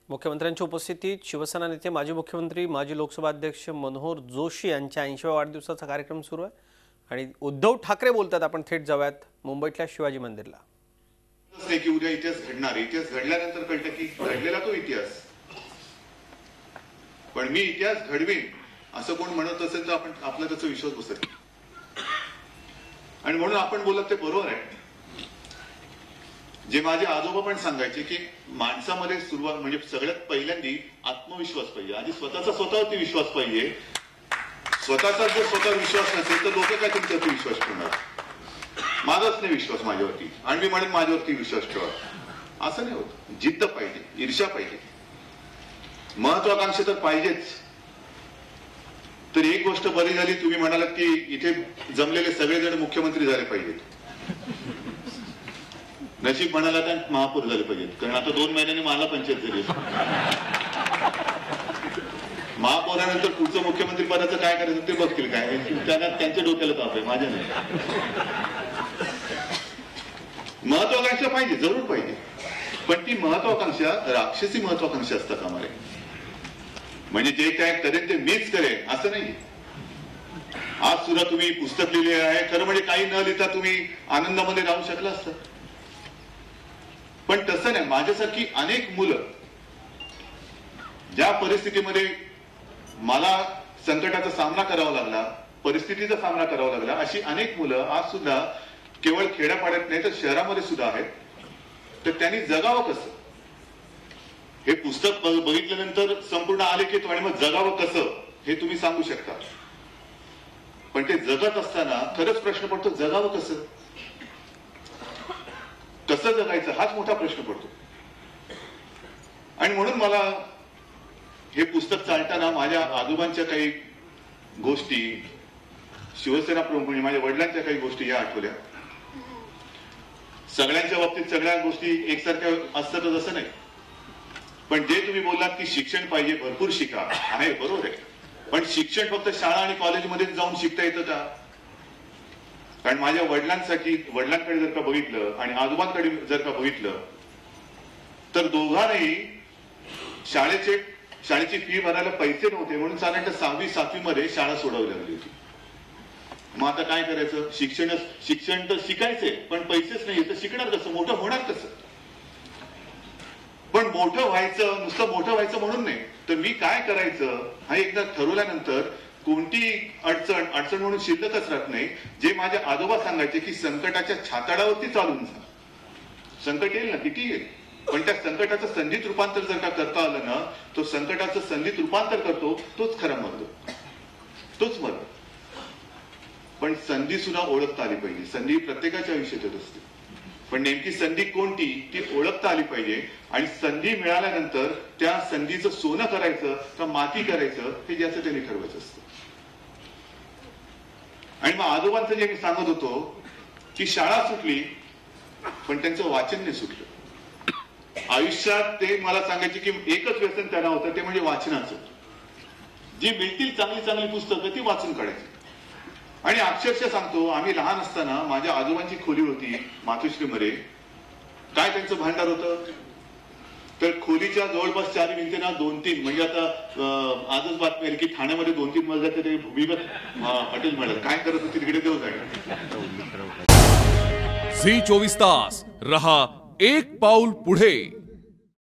मुख्यमंत्र्यांच्या उपस्थितीत शिवसेना नेते माजी मुख्यमंत्री माजी लोकसभा अध्यक्ष मनोहर जोशी यांच्या 80व्या वाढदिवसाचा कार्यक्रम सुरू आहे आणि उद्धव ठाकरे बोलतात. आपण थेट जाऊयात मुंबईतल्या शिवाजी मंदिरला. की उद्या इतिहास घडणार, इतिहास घडल्यानंतर कळतं की घडलेला तो इतिहास, पण मी इतिहास घडवीन असं कोण म्हणत असेल तर आपण आपला त्याचा विश्वास बसत आणि म्हणून आपण बोलत ते बरोबर आहे. जे माझे आजोबा पण सांगायचे की माणसामध्ये सुरुवात म्हणजे सगळ्यात पहिल्यांदी आत्मविश्वास पाहिजे, आधी स्वतःचा स्वतःवरती विश्वास पाहिजे. स्वतःचा जर स्वतःवर विश्वास नसेल तर लोक काय तुमच्यावरती विश्वास ठेवणार. माझाच नाही विश्वास माझ्यावरती आणि मी म्हणेन माझ्यावरती विश्वास ठेवा, असं नाही होत. जिद्द पाहिजे, ईर्ष्या पाहिजे, महत्वाकांक्षा तर पाहिजेच. तर एक गोष्ट बरी झाली, तुम्ही म्हणालात की इथे जमलेले सगळेजण मुख्यमंत्री झाले पाहिजेत. नशीब म्हणाला तर महापौर झाले पाहिजेत, कारण आता 2 महिन्यांनी मला पंचायत झाली. महापौरानंतर पुढचं मुख्यमंत्री पदाचं काय करायचं ते बघतील, काय त्यांना त्यांच्या डोक्याला ताप आहे, माझ्या नाही. महत्वाकांक्षा पाहिजे, जरूर पाहिजे, पण ती महत्वाकांक्षा राक्षसी महत्वाकांक्षा असतात आम्हाला. म्हणजे जे काय करेन ते मीच करेन असं नाही. आज सुद्धा तुम्ही पुस्तक लिहिले आहे, खरं म्हणजे काही न लिहिता तुम्ही आनंदामध्ये राहू शकला असता, पण तसं नाही. माझ्यासारखी अनेक मुलं ज्या परिस्थितीमध्ये मला संकटाचा सामना करावा लागला, परिस्थितीचा सामना करावा लागला, अशी अनेक मुलं आज सुद्धा केवळ खेड्यापाड्यात नाही तर शहरामध्ये सुद्धा आहेत. तर त्यांनी जगावं कसं हे पुस्तक बघितल्यानंतर संपूर्ण आले की आणि मग जगावं कसं हे तुम्ही सांगू शकता, पण ते जगत असताना खरंच प्रश्न पडतो, जगावं कसं, कसं जगायचं हाच मोठा प्रश्न पडतो. आणि म्हणून मला हे पुस्तक चालताना माझ्या आजोबांच्या काही गोष्टी, शिवसेना प्रमुख म्हणजे माझ्या वडिलांच्या काही गोष्टी या आठवल्या. सगळ्यांच्या बाबतीत सगळ्या गोष्टी एकसारख्या असतातच असं नाही, पण जे तुम्ही बोललात की शिक्षण पाहिजे, भरपूर शिका, आहे बरोबर आहे, पण शिक्षण फक्त शाळा आणि कॉलेजमध्ये जाऊन शिकता येतं का? कारण माझ्या वडिलांकडे जर का बघितलं आणि आजोबांकडे जर का बघितलं तर दोघांनाही शाळेची फी भरायला पैसे नव्हते, म्हणून साधारणतः 6वी 7वी मध्ये शाळा सोडवली लागली होती. मग आता काय करायचं? शिक्षण तर शिकायचंय पण पैसेच नाही, तर शिकणार कसं, मोठं होणार कसं? पण मोठं व्हायचं, नुसतं मोठं व्हायचं म्हणून नाही, तर मी काय करायचं हा एकदा ठरवल्यानंतर कोणती अडचण म्हणून शिल्लकच राहत नाही. जे माझे आजोबा सांगायचे की संकटाच्या छाताडावरती चालून जा, संकट येईल ना, किती येईल, पण त्या संकटाचं संधीत रूपांतर जर का करता आलं ना, तो संकटाचं संधीत रूपांतर करतो, तोच खरा मर्द, तोच मर्द. पण संधी सुद्धा ओळखता आली पाहिजे. संधी प्रत्येकाच्या आयुष्यात येत असते, पण नेमकी संधी कोणती ती ओळखता आली पाहिजे. आणि संधी मिळाल्यानंतर त्या संधीचं सोनं करायचं का माती करायचं हे ज्याचं त्यांनी ठरवायचं असतं. आणि मग आजोबांचं जे मी सांगत होतो की शाळा सुटली पण त्यांचं वाचन नाही सुटलं. आयुष्यात ते मला सांगायचे की एकच व्यसन त्यांना होतं, ते म्हणजे वाचनाचं. जी मिळतील चांगली चांगली पुस्तकं ती वाचून काढायची. आणि अक्षरशः सांगतो, आम्ही लहान असताना माझ्या आजोबांची खोली होती मातोश्रीमध्ये. काय त्यांचं भांडार होतं, तर खोलीच्या जवळपास 4 भिंतींना 2-3 म्हणजे आता आजच बातमी आली की ठाण्यामध्ये 2-3 मजल्याचे तरी भूमिगत हॉटेल मिळालं. काय करत होते तिकडे देऊ जाणे. झी 24 तास रहा एक पाऊल पुढे.